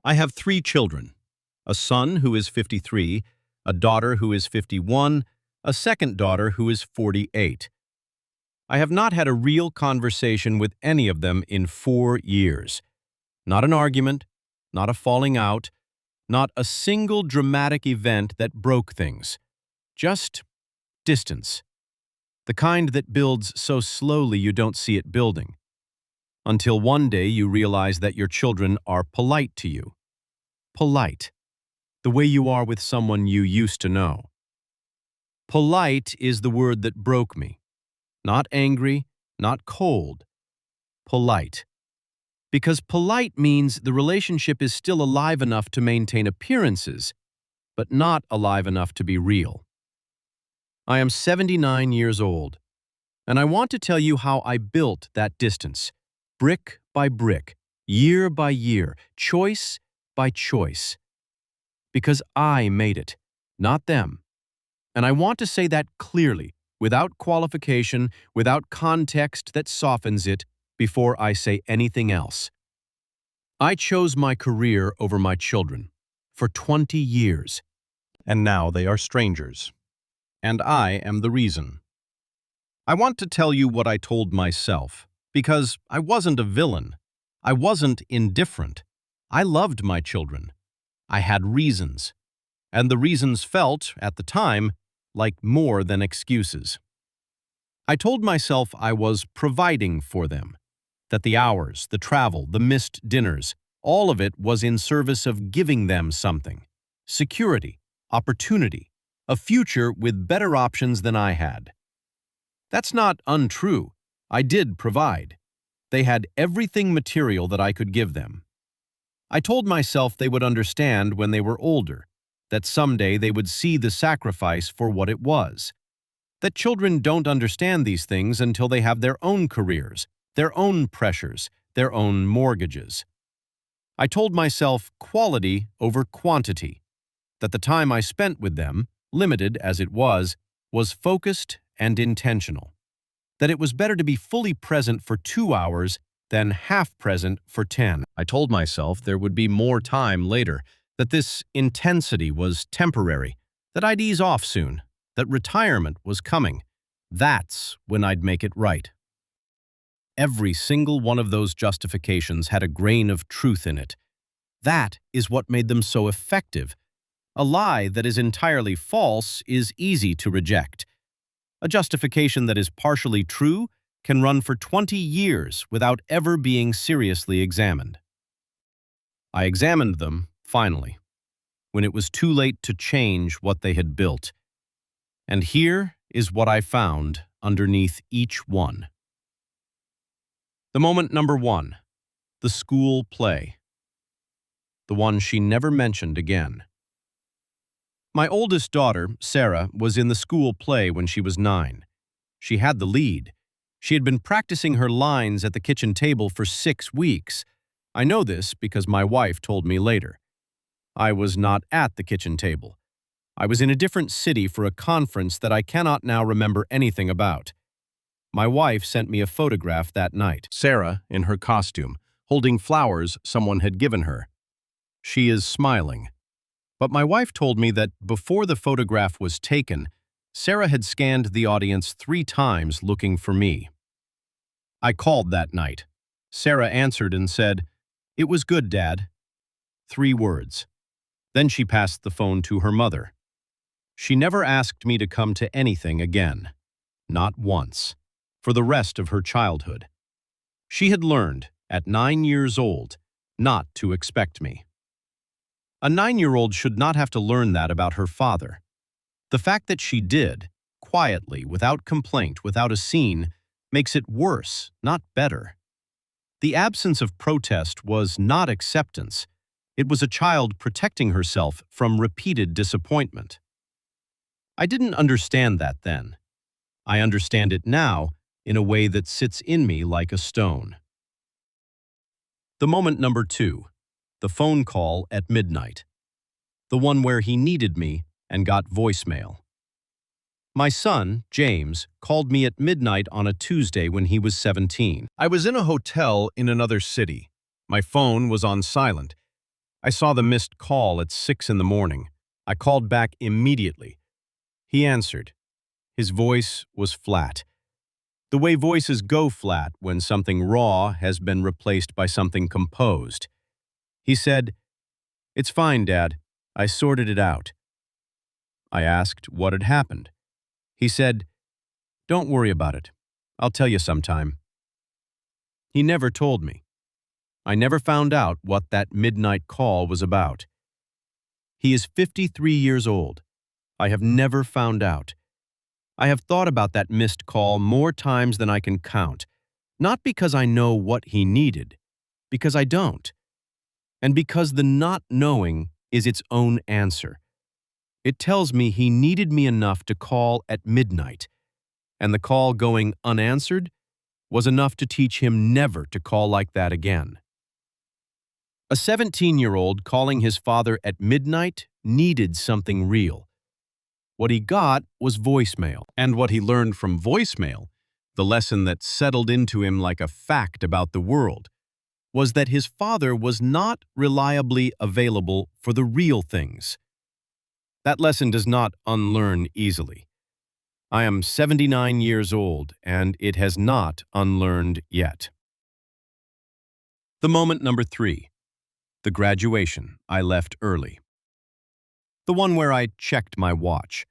I have 3 children, a son who is 53, a daughter who is 51, a second daughter who is 48. I have not had a real conversation with any of them in 4 years. Not an argument, not a falling out, not a single dramatic event that broke things. Just distance. The kind that builds so slowly you don't see it building. Until one day you realize that your children are polite to you. Polite. The way you are with someone you used to know. Polite is the word that broke me. Not angry, not cold. Polite. Because polite means the relationship is still alive enough to maintain appearances, but not alive enough to be real. I am 79 years old, and I want to tell you how I built that distance, brick by brick, year by year, choice by choice. Because I made it, not them. And I want to say that clearly, without qualification, without context that softens it, before I say anything else. I chose my career over my children for 20 years. And now they are strangers. And I am the reason. I want to tell you what I told myself, because I wasn't a villain. I wasn't indifferent. I loved my children. I had reasons. And the reasons felt, at the time, like more than excuses. I told myself I was providing for them, that the hours, the travel, the missed dinners, all of it was in service of giving them something. Security, opportunity, a future with better options than I had. That's not untrue. I did provide. They had everything material that I could give them. I told myself they would understand when they were older, that someday they would see the sacrifice for what it was. That children don't understand these things until they have their own careers, their own pressures, their own mortgages. I told myself quality over quantity, that the time I spent with them, limited as it was focused and intentional, that it was better to be fully present for 2 hours than half present for 10. I told myself there would be more time later, that this intensity was temporary, that I'd ease off soon, that retirement was coming. That's when I'd make it right. Every single one of those justifications had a grain of truth in it. That is what made them so effective. A lie that is entirely false is easy to reject. A justification that is partially true can run for 20 years without ever being seriously examined. I examined them, finally, when it was too late to change what they had built. And here is what I found underneath each one. The moment number 1, the school play. The one she never mentioned again. My oldest daughter, Sarah, was in the school play when she was 9. She had the lead. She had been practicing her lines at the kitchen table for 6 weeks. I know this because my wife told me later. I was not at the kitchen table. I was in a different city for a conference that I cannot now remember anything about. My wife sent me a photograph that night. Sarah, in her costume, holding flowers someone had given her. She is smiling. But my wife told me that before the photograph was taken, Sarah had scanned the audience 3 times looking for me. I called that night. Sarah answered and said, "It was good, Dad." 3 words. Then she passed the phone to her mother. She never asked me to come to anything again. Not once. For the rest of her childhood. She had learned, at 9 years old, not to expect me. A 9-year-old should not have to learn that about her father. The fact that she did, quietly, without complaint, without a scene, makes it worse, not better. The absence of protest was not acceptance. It was a child protecting herself from repeated disappointment. I didn't understand that then. I understand it now in a way that sits in me like a stone. The moment number 2, the phone call at midnight. The one where he needed me and got voicemail. My son, James, called me at midnight on a Tuesday when he was 17. I was in a hotel in another city. My phone was on silent. I saw the missed call at 6 in the morning. I called back immediately. He answered. His voice was flat. The way voices go flat when something raw has been replaced by something composed. He said, "It's fine, Dad. I sorted it out." I asked what had happened. He said, "Don't worry about it. I'll tell you sometime." He never told me. I never found out what that midnight call was about. He is 53 years old. I have never found out. I have thought about that missed call more times than I can count, not because I know what he needed, because I don't, and because the not knowing is its own answer. It tells me he needed me enough to call at midnight, and the call going unanswered was enough to teach him never to call like that again. A 17-year-old calling his father at midnight needed something real. What he got was voicemail, and what he learned from voicemail, the lesson that settled into him like a fact about the world, was that his father was not reliably available for the real things. That lesson does not unlearn easily. I am 79 years old, and it has not unlearned yet. The moment number 3. The graduation I left early. The one where I checked my watch.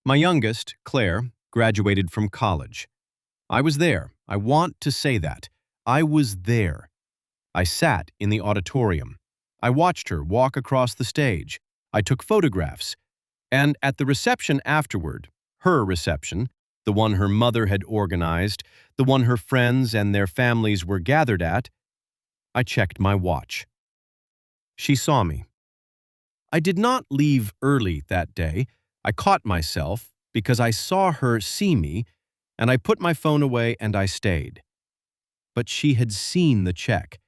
My youngest, Claire, graduated from college. I was there. I want to say that. I was there. I sat in the auditorium. I watched her walk across the stage. I took photographs. And at the reception afterward, her reception, the one her mother had organized, the one her friends and their families were gathered at, I checked my watch. She saw me. I did not leave early that day. I caught myself because I saw her see me, and I put my phone away and I stayed. But she had seen the check,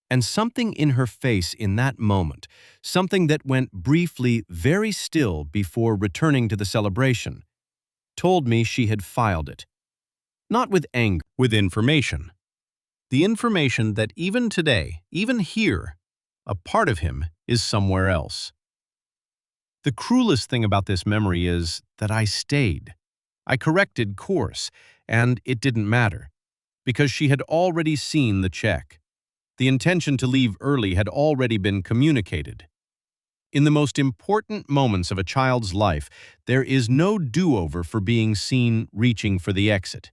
and something in her face in that moment, something that went briefly very still before returning to the celebration, told me she had filed it. Not with anger, with information. The information that even today, even here, a part of him is somewhere else. The cruelest thing about this memory is that I stayed. I corrected course, and it didn't matter, because she had already seen the check. The intention to leave early had already been communicated. In the most important moments of a child's life, there is no do-over for being seen reaching for the exit.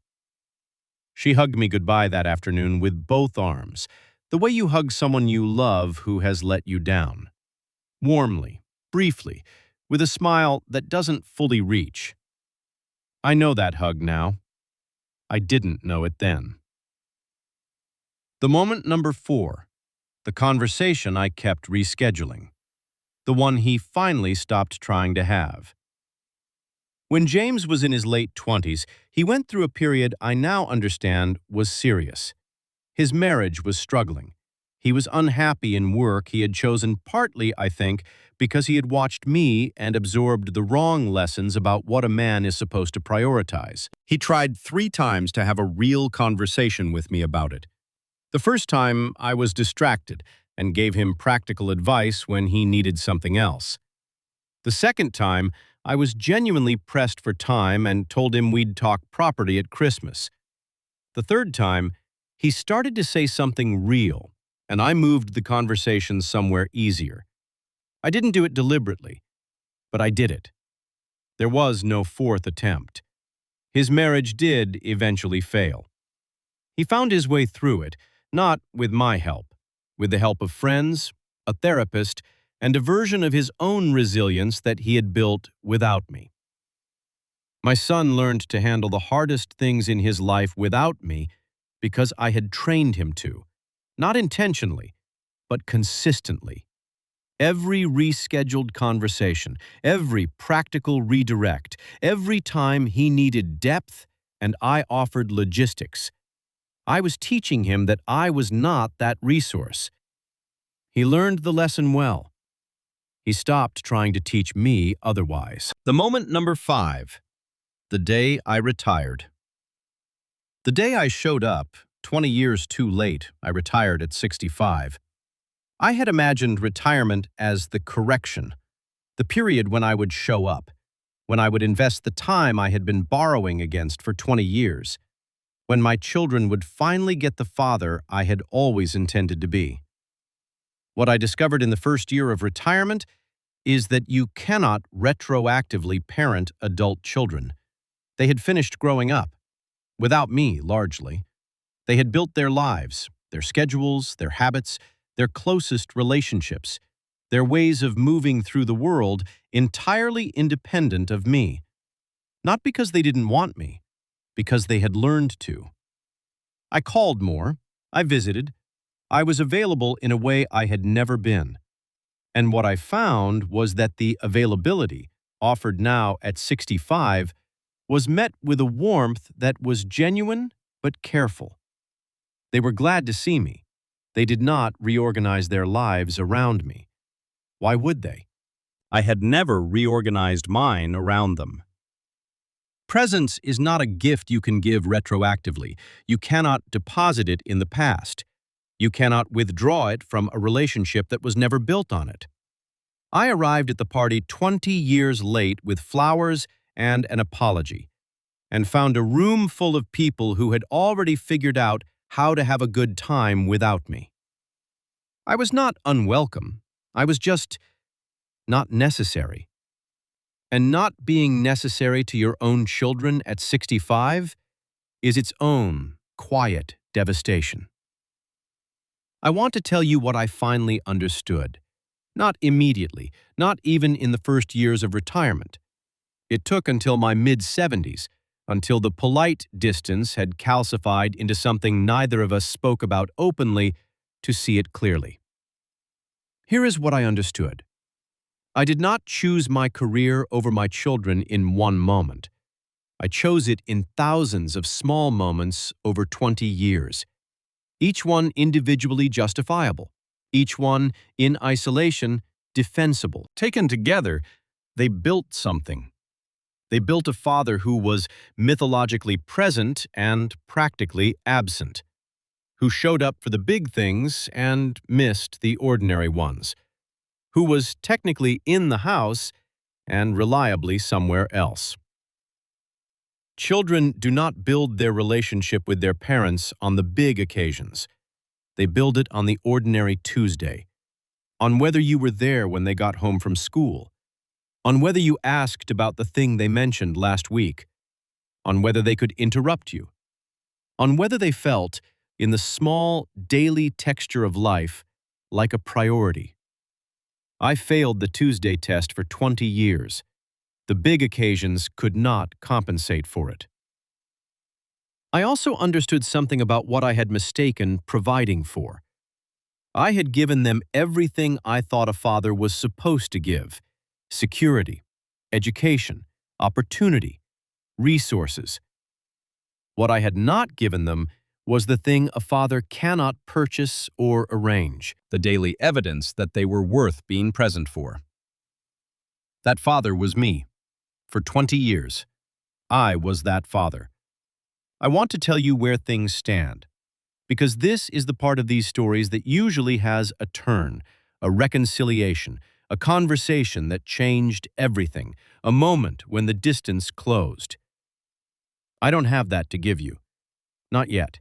She hugged me goodbye that afternoon with both arms, the way you hug someone you love who has let you down. Warmly, briefly, with a smile that doesn't fully reach. I know that hug now. I didn't know it then. The moment number 4, the conversation I kept rescheduling. The one he finally stopped trying to have. When James was in his late 20s, he went through a period I now understand was serious. His marriage was struggling. He was unhappy in work he had chosen partly, I think, because he had watched me and absorbed the wrong lessons about what a man is supposed to prioritize. He tried 3 times to have a real conversation with me about it. The first time, I was distracted and gave him practical advice when he needed something else. The second time, I was genuinely pressed for time and told him we'd talk property at Christmas. The third time, he started to say something real, and I moved the conversation somewhere easier. I didn't do it deliberately, but I did it. There was no fourth attempt. His marriage did eventually fail. He found his way through it, not with my help, with the help of friends, a therapist, and a version of his own resilience that he had built without me. My son learned to handle the hardest things in his life without me because I had trained him to, not intentionally, but consistently. Every rescheduled conversation, every practical redirect, every time he needed depth and I offered logistics, I was teaching him that I was not that resource. He learned the lesson well. He stopped trying to teach me otherwise. The moment number 5, the day I retired. The day I showed up, 20 years too late, I retired at 65. I had imagined retirement as the correction, the period when I would show up, when I would invest the time I had been borrowing against for 20 years, when my children would finally get the father I had always intended to be. What I discovered in the first year of retirement is that you cannot retroactively parent adult children. They had finished growing up, without me largely. They had built their lives, their schedules, their habits, their closest relationships, their ways of moving through the world entirely independent of me. Not because they didn't want me, because they had learned to. I called more, I visited, I was available in a way I had never been. And what I found was that the availability, offered now at 65, was met with a warmth that was genuine but careful. They were glad to see me. They did not reorganize their lives around me. Why would they? I had never reorganized mine around them. Presence is not a gift you can give retroactively. You cannot deposit it in the past. You cannot withdraw it from a relationship that was never built on it. I arrived at the party 20 years late with flowers and an apology, and found a room full of people who had already figured out how to have a good time without me. I was not unwelcome. I was just not necessary. And not being necessary to your own children at 65 is its own quiet devastation. I want to tell you what I finally understood. Not immediately, not even in the first years of retirement. It took until my mid-70s, until the polite distance had calcified into something neither of us spoke about openly, to see it clearly. Here is what I understood. I did not choose my career over my children in one moment. I chose it in thousands of small moments over 20 years, each one individually justifiable, each one in isolation defensible. Taken together, they built something. They built a father who was mythologically present and practically absent, who showed up for the big things and missed the ordinary ones, who was technically in the house and reliably somewhere else. Children do not build their relationship with their parents on the big occasions. They build it on the ordinary Tuesday, on whether you were there when they got home from school, on whether you asked about the thing they mentioned last week, on whether they could interrupt you, on whether they felt, in the small, daily texture of life, like a priority. I failed the Tuesday test for 20 years. The big occasions could not compensate for it. I also understood something about what I had mistaken providing for. I had given them everything I thought a father was supposed to give: security, education, opportunity, resources. What I had not given them was the thing a father cannot purchase or arrange, the daily evidence that they were worth being present for. That father was me. For 20 years, I was that father. I want to tell you where things stand, because this is the part of these stories that usually has a turn, a reconciliation, a conversation that changed everything, a moment when the distance closed. I don't have that to give you. Not yet.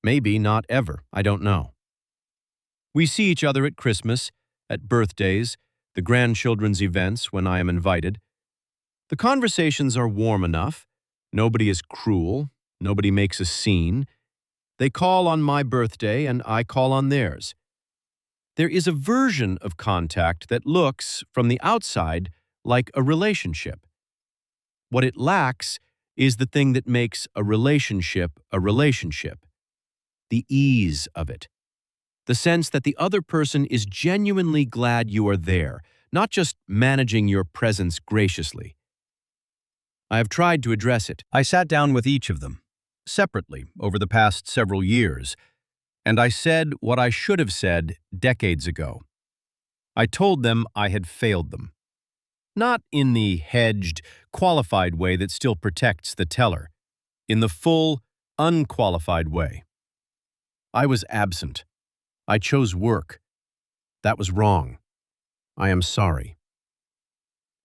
Maybe not ever, I don't know. We see each other at Christmas, at birthdays, the grandchildren's events when I am invited. The conversations are warm enough. Nobody is cruel. Nobody makes a scene. They call on my birthday and I call on theirs. There is a version of contact that looks, from the outside, like a relationship. What it lacks is the thing that makes a relationship: the ease of it. The sense that the other person is genuinely glad you are there, not just managing your presence graciously. I have tried to address it. I sat down with each of them, separately, over the past several years, and I said what I should have said decades ago. I told them I had failed them. Not in the hedged, qualified way that still protects the teller, in the full, unqualified way. I was absent. I chose work. That was wrong. I am sorry."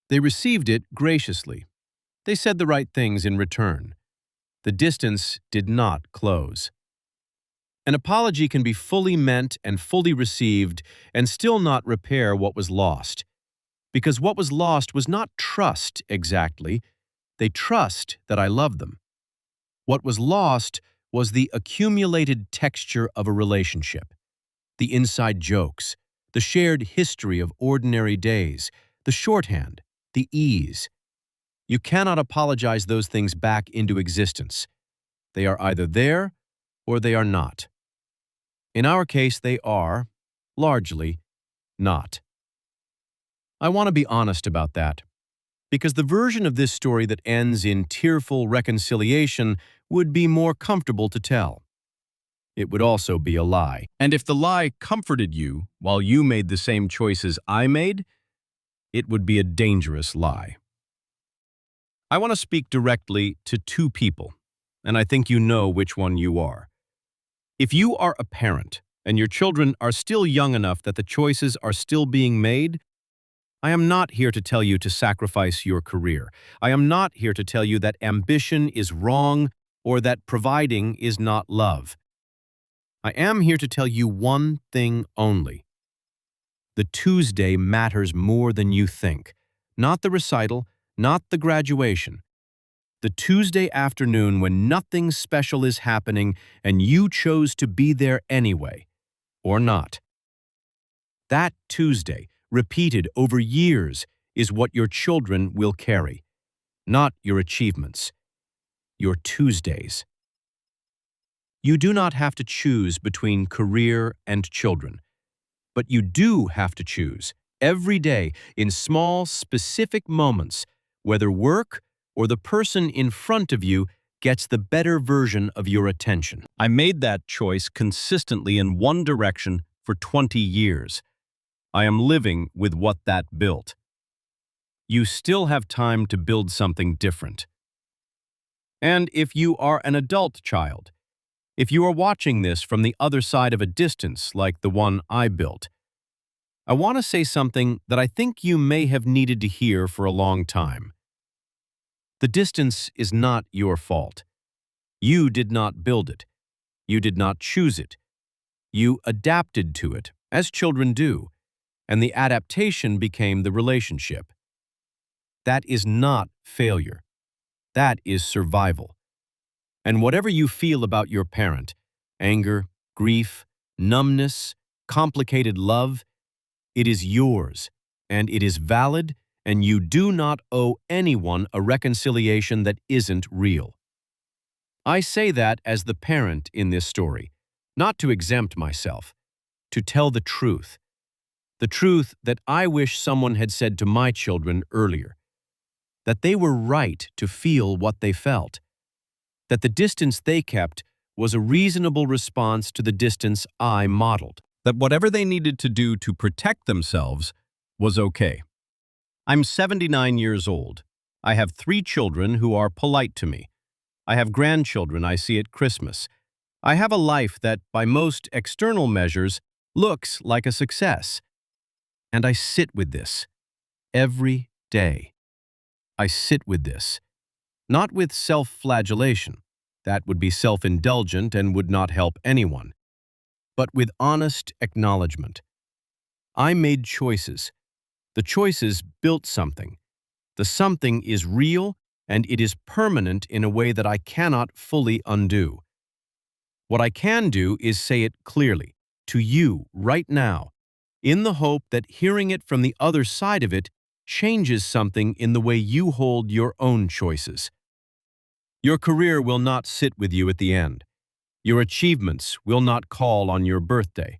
They received it graciously. They said the right things in return. The distance did not close. An apology can be fully meant and fully received and still not repair what was lost. Because what was lost was not trust exactly. They trust that I love them. What was lost was the accumulated texture of a relationship, the inside jokes, the shared history of ordinary days, the shorthand, the ease. You cannot apologize those things back into existence. They are either there or they are not. In our case, they are, largely, not. I want to be honest about that, because the version of this story that ends in tearful reconciliation would be more comfortable to tell. It would also be a lie. And if the lie comforted you while you made the same choices I made, it would be a dangerous lie. I want to speak directly to two people, and I think you know which one you are. If you are a parent and your children are still young enough that the choices are still being made, I am not here to tell you to sacrifice your career. I am not here to tell you that ambition is wrong or that providing is not love. I am here to tell you one thing only. The Tuesday matters more than you think. Not the recital, not the graduation. The Tuesday afternoon when nothing special is happening and you chose to be there anyway, or not. That Tuesday, repeated over years, is what your children will carry, not your achievements, your Tuesdays. You do not have to choose between career and children, but you do have to choose every day in small, specific moments, whether work or the person in front of you gets the better version of your attention. I made that choice consistently in one direction for 20 years. I am living with what that built. You still have time to build something different. And if you are an adult child, if you are watching this from the other side of a distance like the one I built, I want to say something that I think you may have needed to hear for a long time. The distance is not your fault. You did not build it. You did not choose it. You adapted to it, as children do, and the adaptation became the relationship. That is not failure. That is survival. And whatever you feel about your parent, anger, grief, numbness, complicated love, it is yours, and it is valid, and you do not owe anyone a reconciliation that isn't real. I say that as the parent in this story, not to exempt myself, to tell the truth that I wish someone had said to my children earlier, that they were right to feel what they felt, that the distance they kept was a reasonable response to the distance I modeled, that whatever they needed to do to protect themselves was okay. I'm 79 years old. I have 3 children who are polite to me. I have grandchildren I see at Christmas. I have a life that, by most external measures, looks like a success. And I sit with this every day. I sit with this, not with self-flagellation. That would be self-indulgent and would not help anyone, but with honest acknowledgement. I made choices. The choices built something. The something is real, and it is permanent in a way that I cannot fully undo. What I can do is say it clearly, to you, right now, in the hope that hearing it from the other side of it changes something in the way you hold your own choices. Your career will not sit with you at the end. Your achievements will not call on your birthday.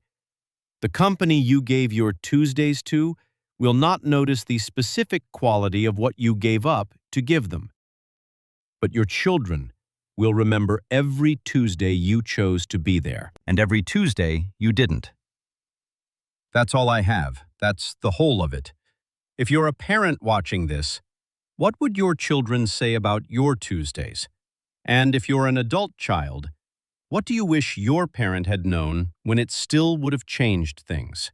The company you gave your Tuesdays to will not notice the specific quality of what you gave up to give them. But your children will remember every Tuesday you chose to be there, and every Tuesday you didn't. That's all I have. That's the whole of it. If you're a parent watching this, what would your children say about your Tuesdays? And if you're an adult child, what do you wish your parent had known when it still would have changed things?